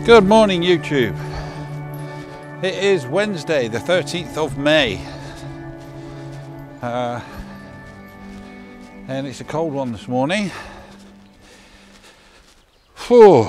Good morning, YouTube. It is Wednesday, the 13th of May. And it's a cold one this morning. Whew,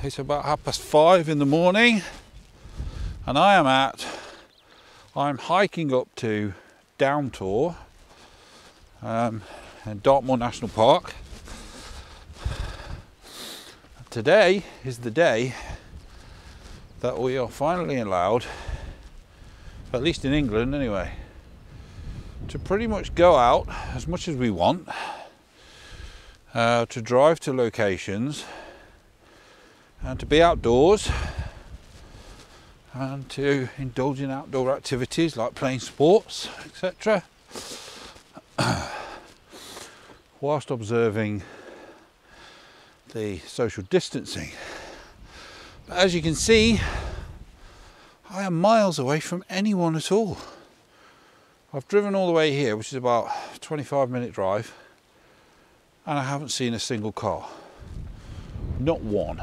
it's about 5:30 in the morning, and I'm hiking up to Down Tor in Dartmoor National Park. Today is the day that we are finally allowed, at least in England anyway, to pretty much go out as much as we want, to drive to locations and to be outdoors and to indulge in outdoor activities like playing sports, etc., whilst observing the social distancing. But as you can see, I am miles away from anyone at all. I've driven all the way here, which is about a 25-minute drive, and I haven't seen a single car. Not one.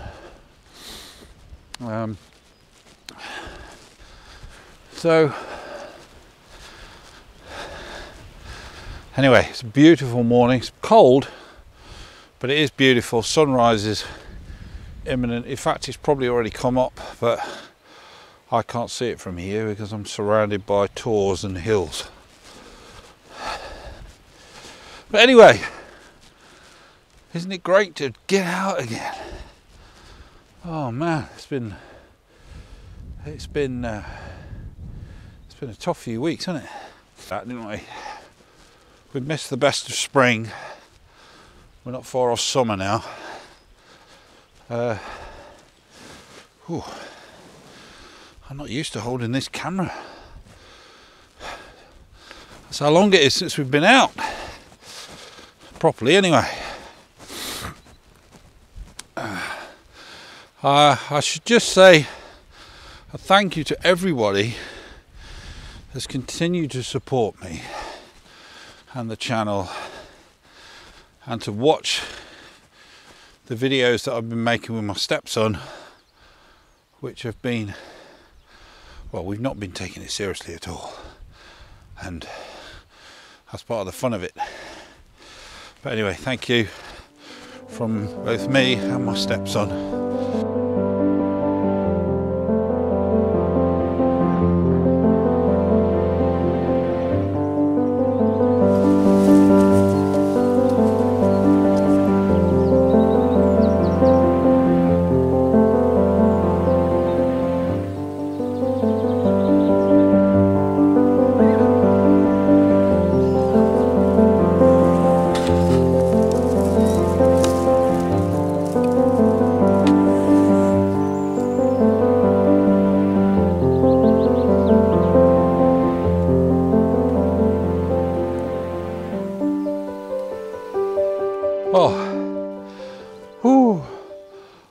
So anyway, it's a beautiful morning. It's cold, but it is beautiful. Sunrise is imminent. In fact, it's probably already come up, but I can't see it from here because I'm surrounded by tors and hills. But anyway, isn't it great to get out again? Oh man, it's been a tough few weeks, hasn't it? That, didn't we? We missed the best of spring. We're not far off summer now. I'm not used to holding this camera. That's how long it is since we've been out. Properly, anyway. I should just say a thank you to everybody that's continued to support me and the channel, and to watch the videos that I've been making with my stepson, which have been, well, we've not been taking it seriously at all, and that's part of the fun of it. But anyway, thank you from both me and my stepson.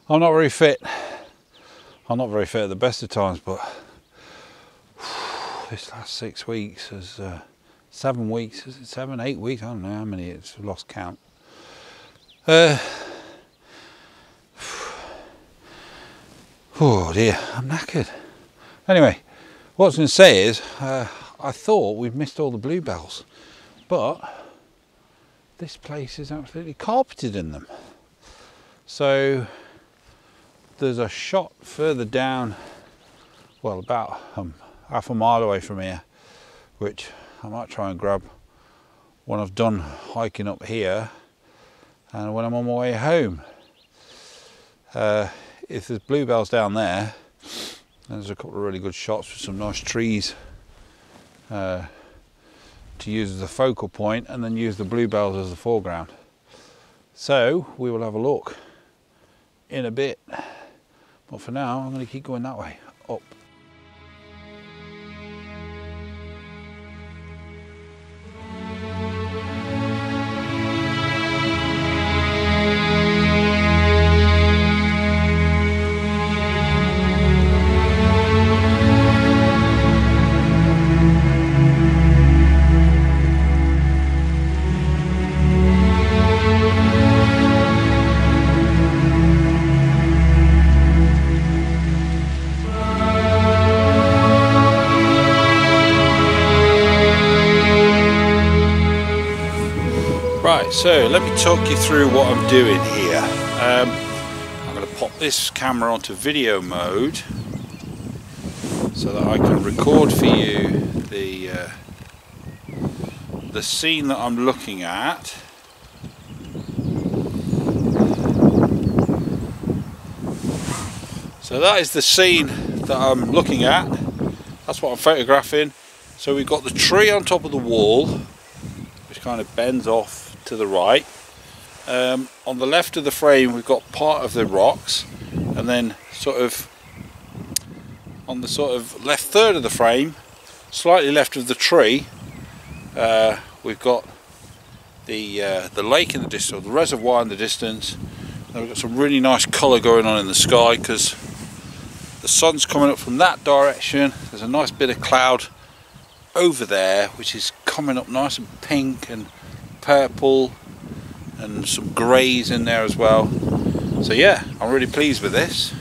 I'm not very fit. I'm not very fit at the best of times, but this last 6 weeks is 7 weeks, is it 7, 8 weeks? I don't know how many, it's lost count. Oh dear, I'm knackered. Anyway, what I was going to say is, I thought we'd missed all the bluebells, but this place is absolutely carpeted in them. So there's a shot further down, well, about half a mile away from here, which I might try and grab when I've done hiking up here and when I'm on my way home. If there's bluebells down there, there's a couple of really good shots with some nice trees to use as a focal point, and then use the bluebells as the foreground. So we will have a look in a bit, but for now I'm going to keep going that way, up. Right, so let me talk you through what I'm doing here. I'm going to pop this camera onto video mode so that I can record for you the scene that I'm looking at. So that is the scene that I'm looking at. That's what I'm photographing. So we've got the tree on top of the wall, which kind of bends off to the right. On the left of the frame we've got part of the rocks, and then sort of on the sort of left third of the frame, slightly left of the tree, we've got the lake in the distance, or the reservoir in the distance. And we've got some really nice colour going on in the sky because the sun's coming up from that direction. There's a nice bit of cloud over there which is coming up nice and pink and purple, and some greys in there as well. So yeah, I'm really pleased with this.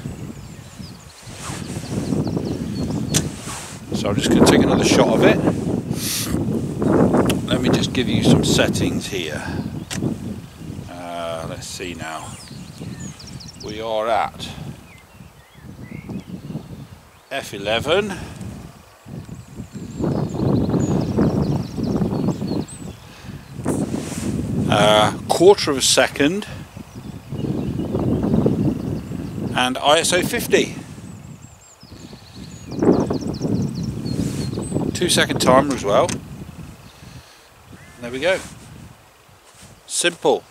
So I'm just going to take another shot of it. Let me just give you some settings here. Let's see now. We are at f11. Quarter of a second, and ISO 50. 2-second timer as well. There we go. Simple.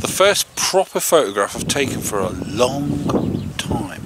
The first proper photograph I've taken for a long time.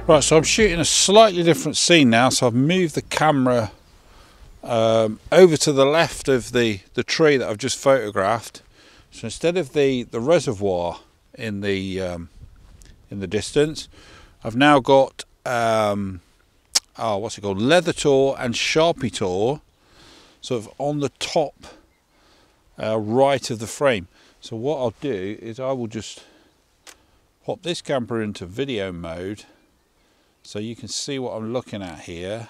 Right, so I'm shooting a slightly different scene now, so I've moved the camera over to the left of the tree that I've just photographed. So instead of the reservoir in the distance, I've now got what's it called, leather tor and sharpie tor sort of on the top right of the frame. So what I'll do is I will just pop this camera into video mode so you can see what I'm looking at here.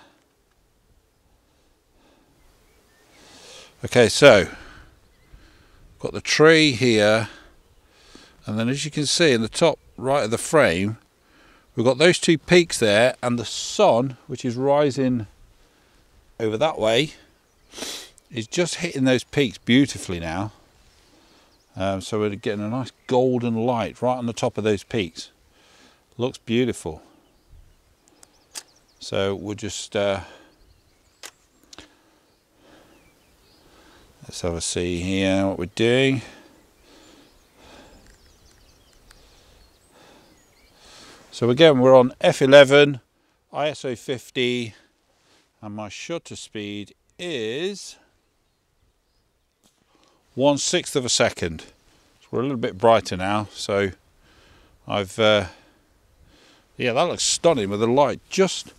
Okay, so got the tree here, and then as you can see in the top right of the frame we've got those two peaks there, and the sun, which is rising over that way, is just hitting those peaks beautifully now. So we're getting a nice golden light right on the top of those peaks. Looks beautiful. So we'll just let's have a see here what we're doing. So again, we're on f11, ISO 50, and my shutter speed is 1/6 of a second. So we're a little bit brighter now. So I've yeah, that looks stunning with the light, just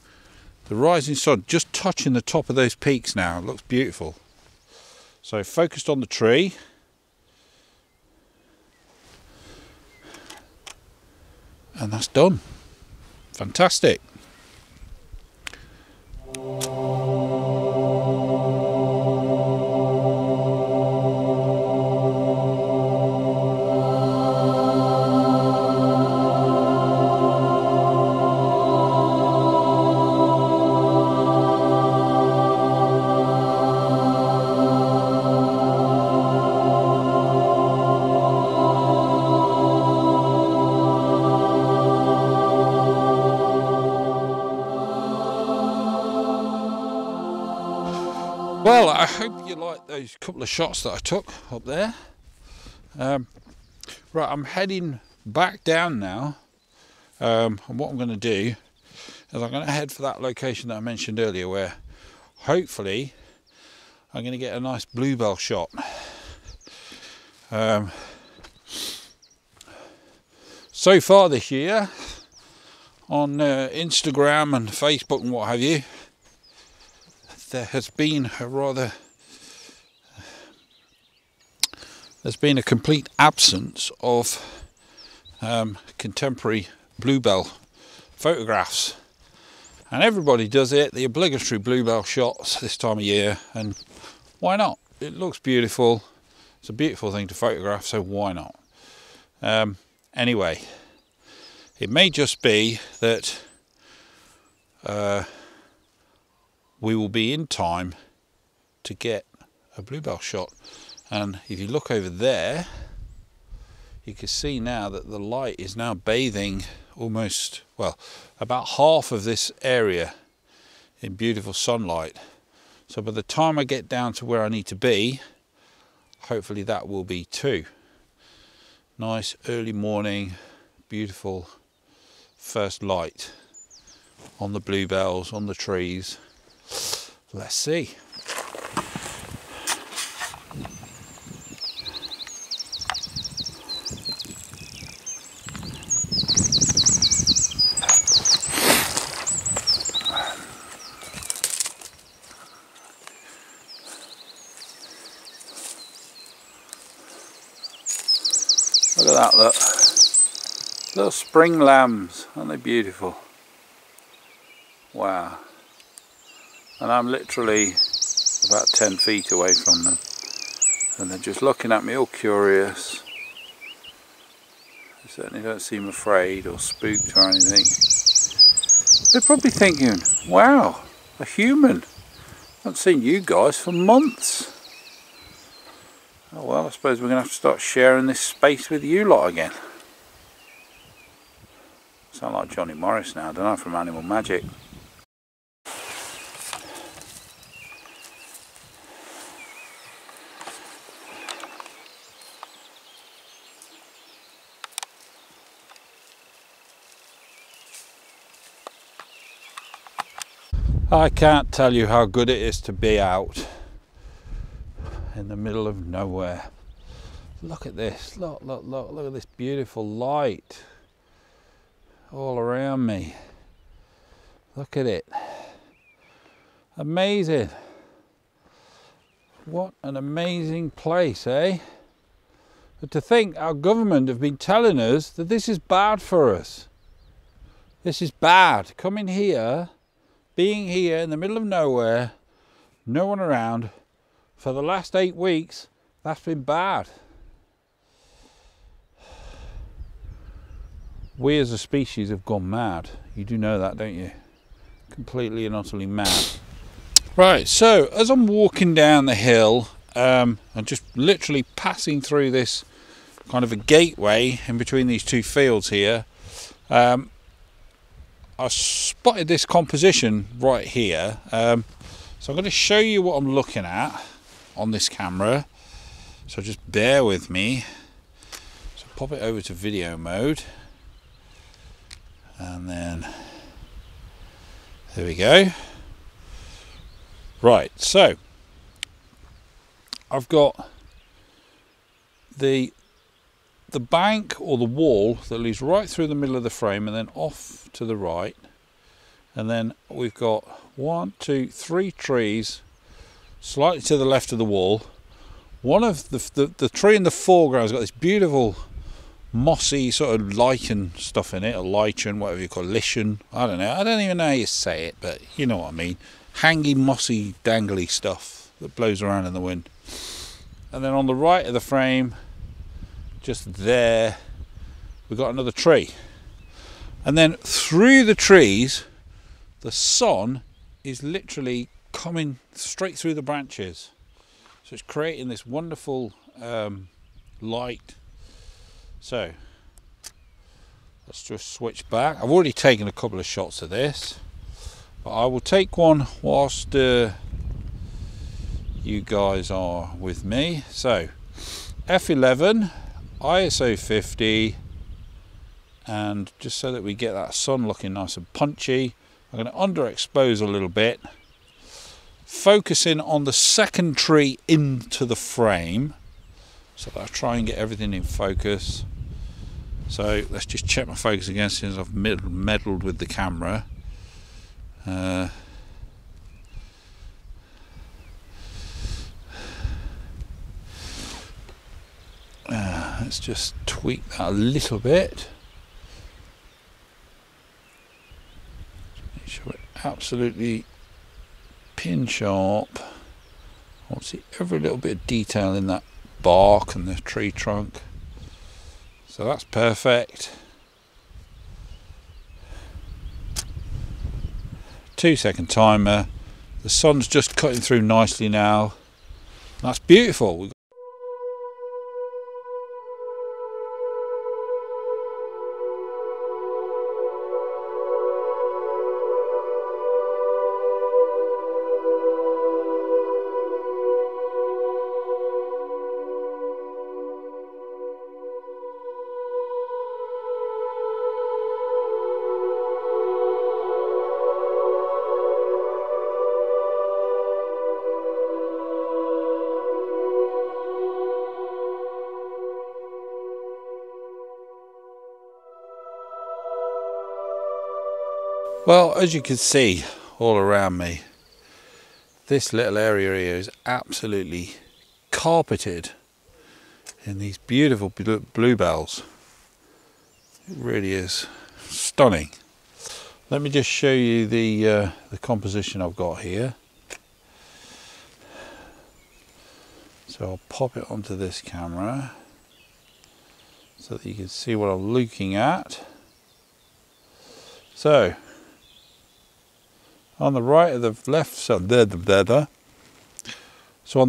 the rising sun just touching the top of those peaks now. It looks beautiful. So focused on the tree. And that's done. Fantastic. Well, I hope you like those couple of shots that I took up there. Right, I'm heading back down now, and what I'm going to do is I'm going to head for that location that I mentioned earlier, where hopefully I'm going to get a nice bluebell shot. So far this year, on Instagram and Facebook and what have you, there has been a complete absence of contemporary bluebell photographs, and everybody does it, the obligatory bluebell shots this time of year, and why not? It looks beautiful, it's a beautiful thing to photograph, so why not? Anyway, it may just be that we will be in time to get a bluebell shot. And if you look over there, you can see now that the light is now bathing almost, well, about half of this area in beautiful sunlight. So by the time I get down to where I need to be, hopefully that will be too. Nice early morning, beautiful first light on the bluebells, on the trees. Let's see. Look at that, look. Little spring lambs, aren't they beautiful? Wow. And I'm literally about 10 feet away from them. And they're just looking at me all curious. They certainly don't seem afraid or spooked or anything. They're probably thinking, wow, a human. I haven't seen you guys for months. Oh well, I suppose we're going to have to start sharing this space with you lot again. Sound like Johnny Morris now, don't I, from Animal Magic. I can't tell you how good it is to be out in the middle of nowhere. Look at this, look at this beautiful light all around me. Look at it. Amazing. What an amazing place, eh? But to think our government have been telling us that this is bad for us. This is bad. Coming here, being here in the middle of nowhere, no one around, for the last 8 weeks, that's been bad. We as a species have gone mad. You do know that, don't you? Completely and utterly mad. Right, so as I'm walking down the hill, I'm just literally passing through this kind of a gateway in between these two fields here. I spotted this composition right here. So I'm going to show you what I'm looking at on this camera. So just bear with me. So pop it over to video mode. And then there we go. Right, so I've got the bank or the wall that leads right through the middle of the frame and then off to the right, and then we've got 1, 2, 3 trees slightly to the left of the wall. One of the tree in the foreground has got this beautiful mossy sort of lichen stuff in it, or lichen, whatever you call it, lichen, I don't know, I don't even know how you say it, but you know what I mean, hanging mossy dangly stuff that blows around in the wind. And then on the right of the frame, just there, we've got another tree, and then through the trees the sun is literally coming straight through the branches, so it's creating this wonderful light. So let's just switch back. I've already taken a couple of shots of this, but I will take one whilst you guys are with me. So f11, ISO 50, and just so that we get that sun looking nice and punchy, I'm going to underexpose a little bit, focusing on the second tree into the frame, so that I try and get everything in focus. So let's just check my focus again since I've meddled with the camera. Let's just tweak that a little bit. Make sure we're absolutely pin sharp. I want to see every little bit of detail in that bark and the tree trunk. So that's perfect. 2-second timer. The sun's just cutting through nicely now. That's beautiful. Well, as you can see all around me, this little area here is absolutely carpeted in these beautiful bluebells. It really is stunning. Let me just show you the composition I've got here. So I'll pop it onto this camera so that you can see what I'm looking at. So on the right of the left, so on the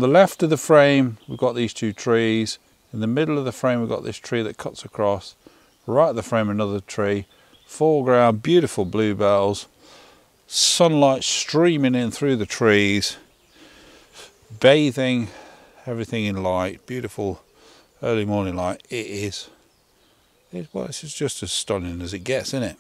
left of the frame we've got these two trees. In the middle of the frame we've got this tree that cuts across. Right of the frame another tree. Foreground beautiful bluebells. Sunlight streaming in through the trees. Bathing everything in light. Beautiful early morning light. It is. Well, this is just as stunning as it gets, isn't it?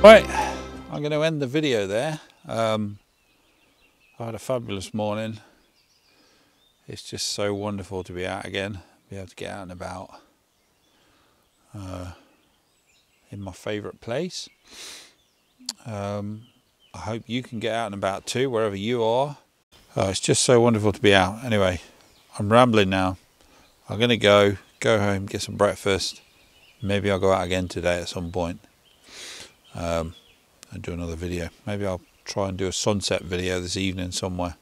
Right, I'm going to end the video there. I had a fabulous morning. It's just so wonderful to be out again, be able to get out and about in my favourite place. I hope you can get out and about too, wherever you are. It's just so wonderful to be out. Anyway, I'm rambling now. I'm going to go home, get some breakfast. Maybe I'll go out again today at some point. And do another video. Maybe I'll try and do a sunset video this evening somewhere.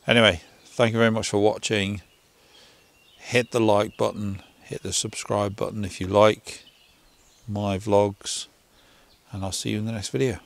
Anyway, thank you very much for watching. Hit the like button, hit the subscribe button if you like my vlogs, and I'll see you in the next video.